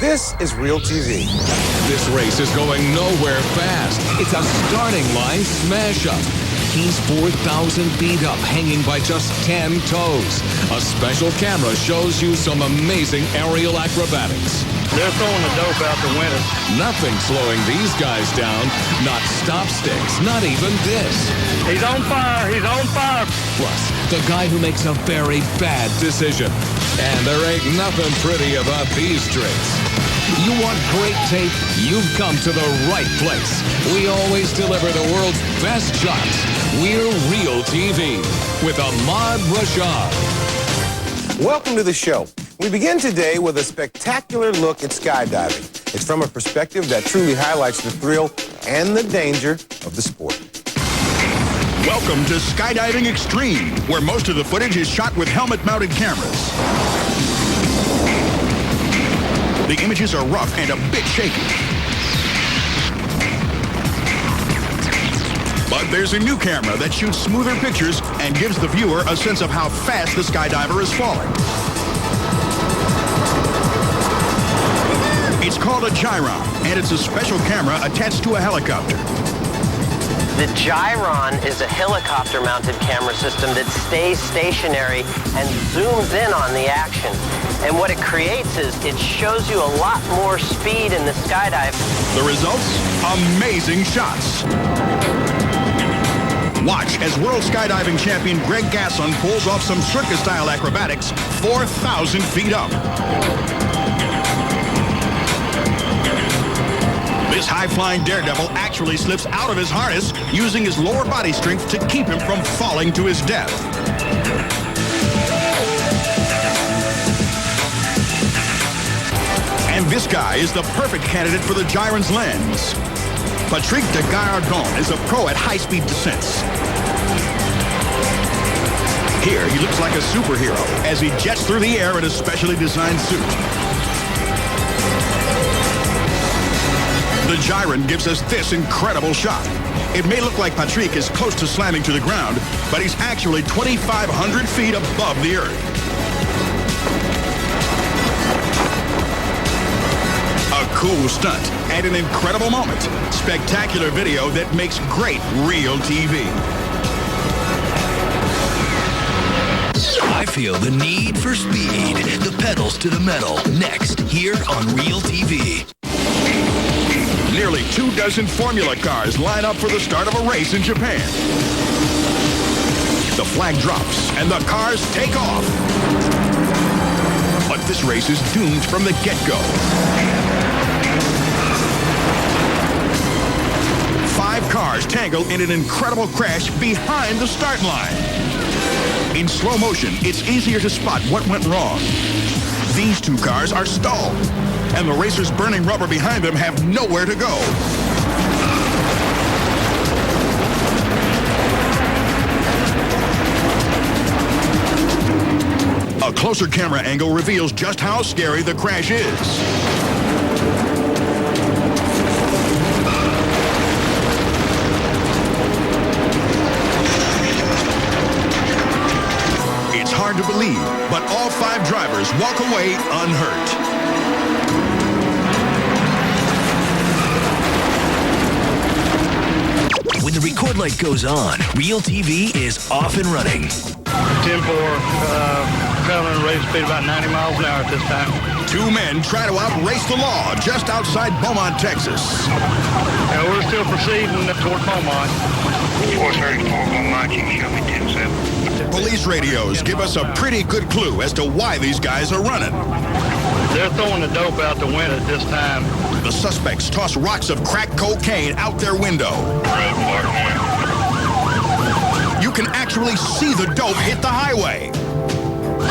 This is Realtv. This race is going nowhere fast. It's a starting line smash-up. He's 4,000 feet up, hanging by just 10 toes. A special camera shows you some amazing aerial acrobatics. They're throwing the dope out the window. Nothing slowing these guys down. Not stop sticks, not even this. He's on fire. He's on fire. Plus, the guy who makes a very bad decision. And there ain't nothing pretty about these tricks. You want great tape? You've come to the right place. We always deliver the world's best shots. We're Realtv with Ahmad Rashad. Welcome to the show. We begin today with a spectacular look at skydiving. It's from a perspective that truly highlights the thrill and the danger of the sport. Welcome to Skydiving Extreme, where most of the footage is shot with helmet-mounted cameras. The images are rough and a bit shaky. But there's a new camera that shoots smoother pictures and gives the viewer a sense of how fast the skydiver is falling. It's called a gyron, and it's a special camera attached to a helicopter. The gyron is a helicopter-mounted camera system that stays stationary and zooms in on the action. And what it creates is it shows you a lot more speed in the skydive. The results? Amazing shots. Watch as world skydiving champion Greg Gasson pulls off some circus-style acrobatics 4,000 feet up. This high-flying daredevil actually slips out of his harness using his lower body strength to keep him from falling to his death. And this guy is the perfect candidate for the gyron's lens. Patrick de Gaillardon is a pro at high-speed descents. Here, he looks like a superhero as he jets through the air in a specially designed suit. The gyron gives us this incredible shot. It may look like Patrick is close to slamming to the ground, but he's actually 2,500 feet above the earth. A cool stunt and an incredible moment. Spectacular video that makes great Realtv. I feel the need for speed. The pedals to the metal. Next, here on Realtv. Nearly 24 Formula cars line up for the start of a race in Japan. The flag drops and the cars take off. But this race is doomed from the get-go. 5 cars tangle in an incredible crash behind the start line. In slow motion, it's easier to spot what went wrong. These 2 cars are stalled, and the racers burning rubber behind them have nowhere to go. A closer camera angle reveals just how scary the crash is. It's hard to believe, but all 5 drivers walk away unhurt. When the record light goes on, Realtv is off and running. 10-4, traveling at a rate speed about 90 miles an hour at this time. 2 men try to outrace the law just outside Beaumont, Texas. And we're still proceeding toward Beaumont. 434 Beaumont, you can show me 10-7. Police radios give us a pretty good clue as to why these guys are running. They're throwing the dope out the window at this time. The suspects toss rocks of crack cocaine out their window. You can actually see the dope hit the highway.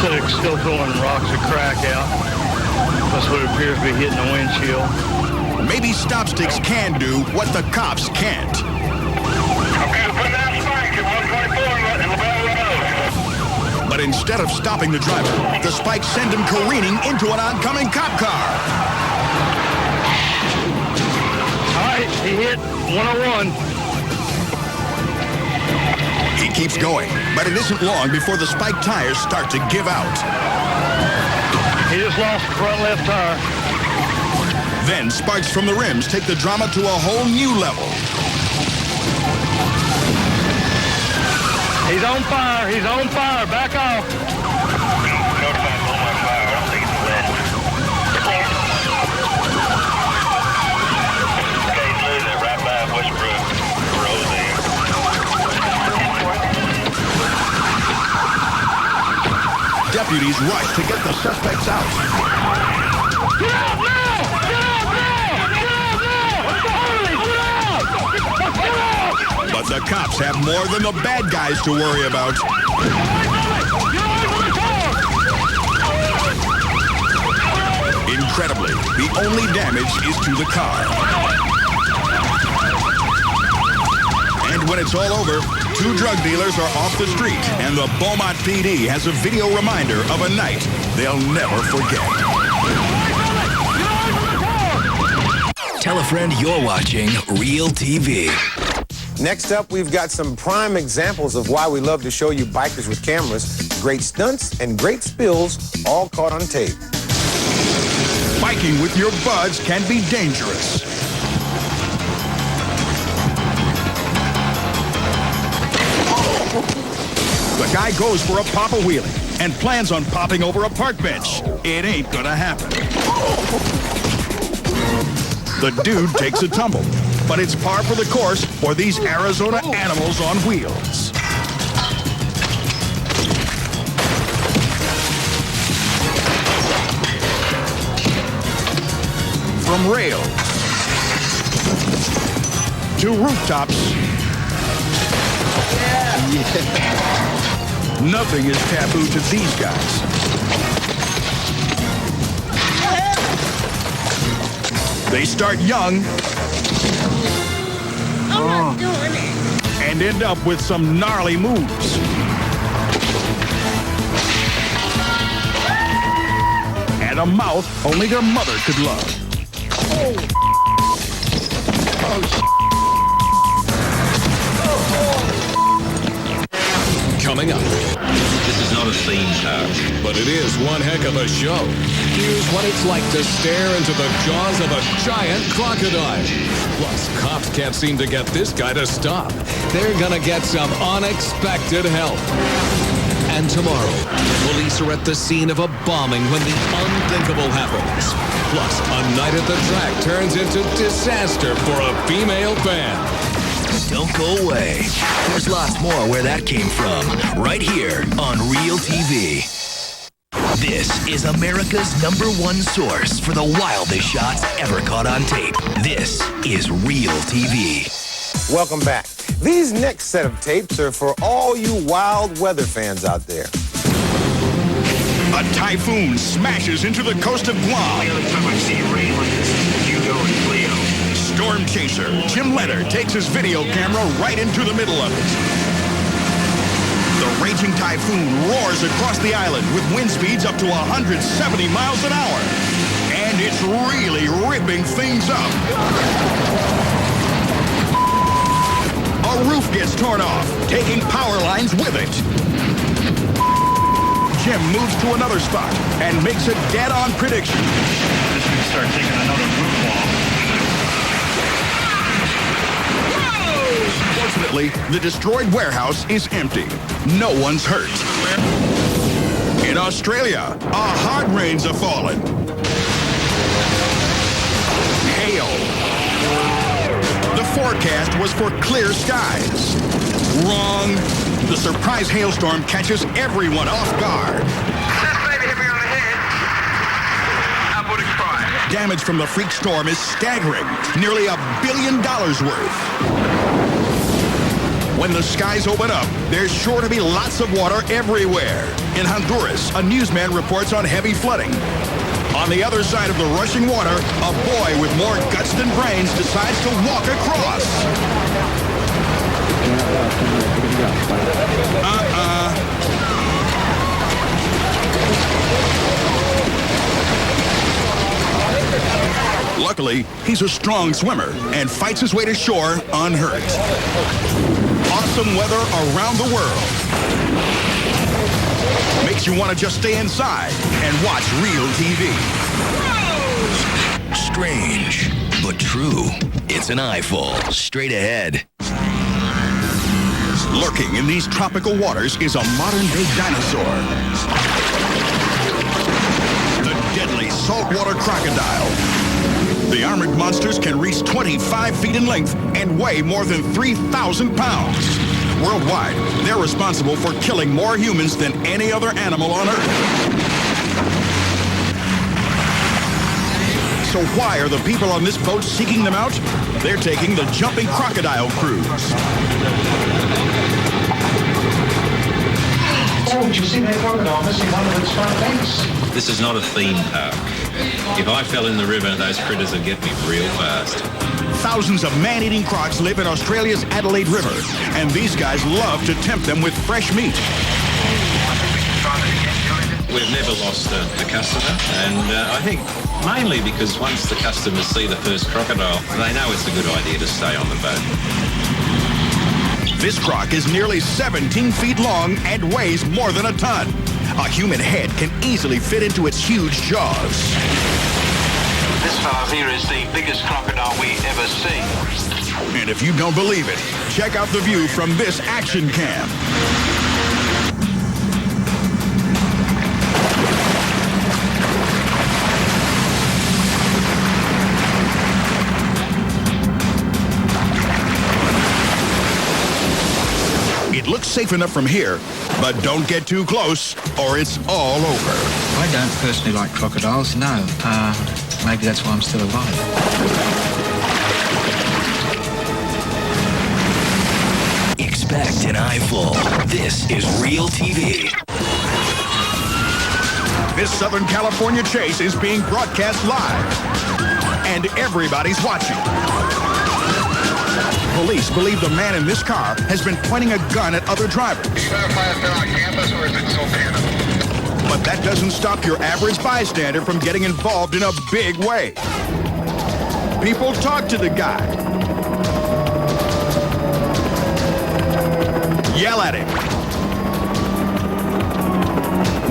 So they're still throwing rocks of crack out. That's what it appears to be hitting the windshield. Maybe stop sticks can do what the cops can't. Okay, put down spikes at 124 and LaBelle Road. But instead of stopping the driver, the spikes send him careening into an oncoming cop car. All right, he hit 101. He keeps going, but it isn't long before the spiked tires start to give out. He just lost the front left tire. Then sparks from the rims take the drama to a whole new level. He's on fire. He's on fire. Back off. Notified on my fire. I don't think it's lit. Okay, lose it right by Westbrook Road there. Deputies rush to get the suspects out. Get out now! Get out now! Get out now! Hurry! Get out! Get out! But the cops have more than the bad guys to worry about. Get away from the car! Incredibly, the only damage is to the car. And when it's all over, 2 drug dealers are off the street, and the Beaumont PD has a video reminder of a night they'll never forget. Tell a friend you're watching Real TV. Next up, we've got some prime examples of why we love to show you bikers with cameras, great stunts and great spills, all caught on tape. Biking with your buds can be dangerous. The guy goes for a pop a wheelie and plans on popping over a park bench. It ain't gonna happen. The dude takes a tumble, but it's par for the course for these Arizona animals on wheels. From rails to rooftops. Nothing is taboo to these guys. They start young and end up with some gnarly moves. And a mouth only their mother could love. Coming up. This is not a theme park. But it is one heck of a show. Here's what it's like to stare into the jaws of a giant crocodile. Plus, cops can't seem to get this guy to stop. They're gonna get some unexpected help. And tomorrow, police are at the scene of a bombing when the unthinkable happens. Plus, a night at the track turns into disaster for a female fan. Don't go away. There's lots more where that came from, right here on Real TV. This is America's #1 source for the wildest shots ever caught on tape. This is Real TV. Welcome back. These next set of tapes are for all you wild weather fans out there. A typhoon smashes into the coast of Guam. The other time I see rain like this is Hugo and Cleo. Storm chaser Jim Leonard takes his video camera right into the middle of it. The raging typhoon roars across the island with wind speeds up to 170 miles an hour. And it's really ripping things up. A roof gets torn off, taking power lines with it. Jim moves to another spot and makes a dead-on prediction. This could start taking another roof wall. Fortunately, the destroyed warehouse is empty. No one's hurt. In Australia, a hard rains are falling. Hail. The forecast was for clear skies. Wrong. The surprise hailstorm catches everyone off guard. This baby hit me on the head. I would have cried. Damage from the freak storm is staggering. Nearly $1 billion worth. When the skies open up, there's sure to be lots of water everywhere. In Honduras, a newsman reports on heavy flooding. On the other side of the rushing water, a boy with more guts than brains decides to walk across. Luckily, he's a strong swimmer and fights his way to shore unhurt. Awesome weather around the world. Makes you want to just stay inside and watch Real TV. Strange. strange, but true. It's an eyeful. Straight ahead. Lurking in these tropical waters is a modern-day dinosaur. The deadly saltwater crocodile. The armored monsters can reach 25 feet in length and weigh more than 3,000 pounds. Worldwide, they're responsible for killing more humans than any other animal on Earth. So why are the people on this boat seeking them out? They're taking the jumping crocodile cruise. Oh, did you see that crocodile missing one of its front legs? This is not a theme park. If I fell in the river, those critters would get me real fast. Thousands of man-eating crocs live in Australia's Adelaide River, and these guys love to tempt them with fresh meat. We've never lost a customer, and I think mainly because once the customers see the first crocodile, they know it's a good idea to stay on the boat. This croc is nearly 17 feet long and weighs more than a ton. A human head can easily fit into its huge jaws. This fella here is the biggest crocodile we ever see. And if you don't believe it, check out the view from this action cam. It looks safe enough from here, but don't get too close or it's all over. I don't personally like crocodiles, no. Maybe that's why I'm still alive. Expect an eyeful. This is Realtv. This Southern California chase is being broadcast live, and everybody's watching. Police believe the man in this car has been pointing a gun at other drivers. Verify if they're on campus or is it Sylvania? But that doesn't stop your average bystander from getting involved in a big way. People talk to the guy. Yell at him.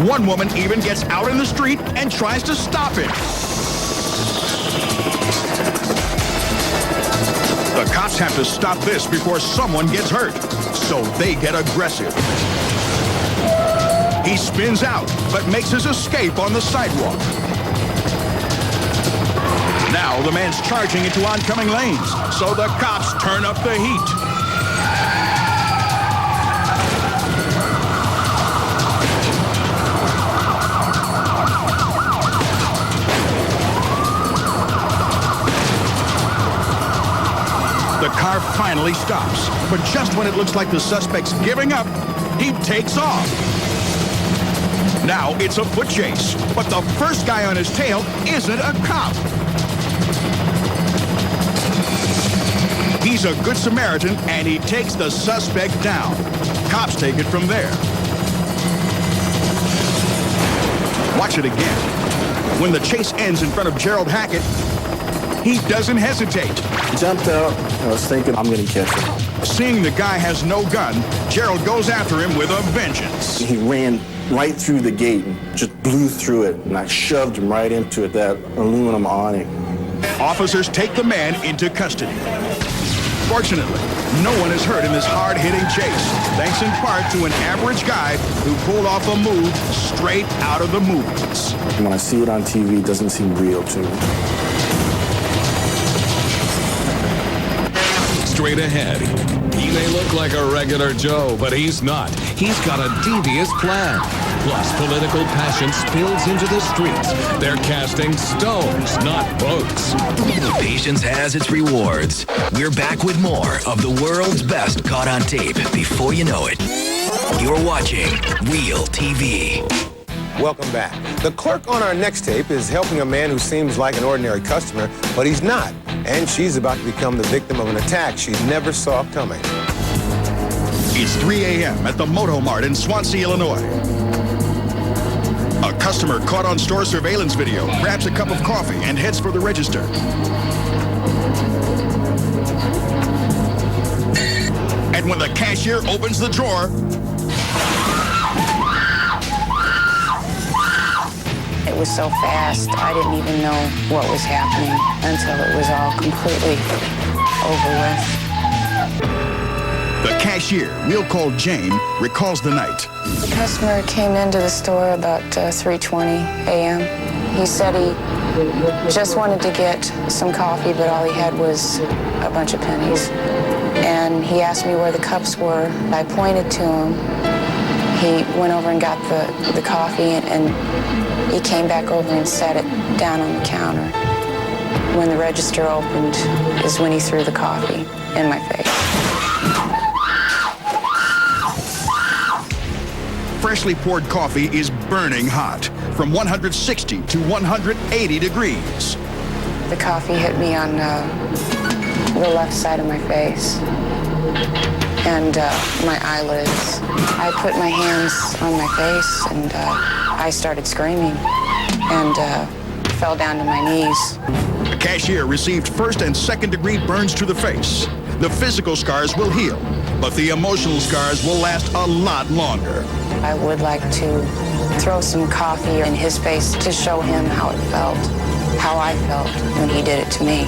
One woman even gets out in the street and tries to stop him. The cops have to stop this before someone gets hurt, so they get aggressive. He spins out, but makes his escape on the sidewalk. Now the man's charging into oncoming lanes, so the cops turn up the heat. The car finally stops, but just when it looks like the suspect's giving up, he takes off. Now it's a foot chase, but the first guy on his tail isn't a cop. He's a good Samaritan, and he takes the suspect down. Cops take it from there. Watch it again. When the chase ends in front of Gerald Hackett, he doesn't hesitate. Jumped out. I was thinking, I'm going to catch him. Seeing the guy has no gun, Gerald goes after him with a vengeance. He ran right through the gate and just blew through it, and I shoved him right into it, that aluminum awning. Officers take the man into custody. Fortunately, no one is hurt in this hard-hitting chase, thanks in part to an average guy who pulled off a move straight out of the movies. When I see it on TV, it doesn't seem real to me. Straight ahead. He may look like a regular Joe, but he's not. He's got a devious plan. Plus, political passion spills into the streets. They're casting stones, not votes. Patience has its rewards. We're back with more of the world's best caught on tape before you know it. You're watching Realtv. Welcome back. The clerk on our next tape is helping a man who seems like an ordinary customer, but he's not. And she's about to become the victim of an attack she never saw coming. It's 3 a.m. at the Moto Mart in Swansea, Illinois. A customer caught on store surveillance video grabs a cup of coffee and heads for the register. And when the cashier opens the drawer, it was so fast, I didn't even know what was happening until it was all completely over with. The cashier, we'll call Jane, recalls the night. The customer came into the store about 3:20 a.m. He said he just wanted to get some coffee, but all he had was a bunch of pennies. And he asked me where the cups were. I pointed to him. He went over and got the coffee, and he came back over and set it down on the counter. When the register opened is when he threw the coffee in my face. Freshly poured coffee is burning hot, from 160 to 180 degrees. The coffee hit me on the left side of my face and my eyelids. I put my hands on my face and I started screaming and fell down to my knees. The cashier received first and second degree burns to the face. The physical scars will heal, but the emotional scars will last a lot longer. I would like to throw some coffee in his face to show him how it felt, how I felt when he did it to me.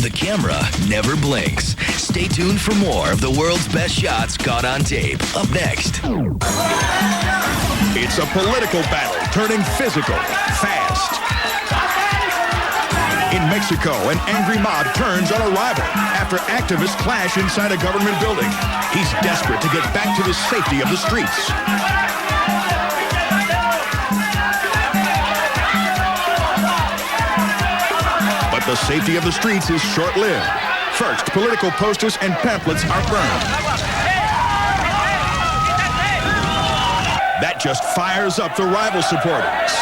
The camera never blinks. Stay tuned for more of the world's best shots caught on tape. Up next. It's a political battle turning physical, fast. In Mexico, an angry mob turns on a rival after activists clash inside a government building. He's desperate to get back to the safety of the streets. But the safety of the streets is short-lived. First, political posters and pamphlets are burned. That just fires up the rival supporters.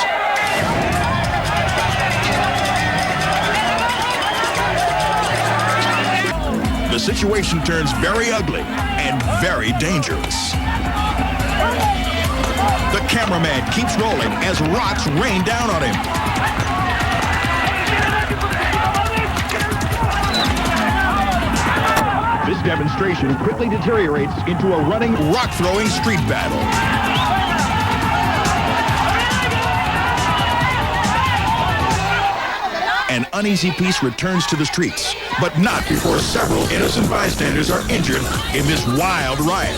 The situation turns very ugly and very dangerous. The cameraman keeps rolling as rocks rain down on him. This demonstration quickly deteriorates into a running, rock-throwing street battle. An uneasy peace returns to the streets, but not before several innocent bystanders are injured in this wild riot.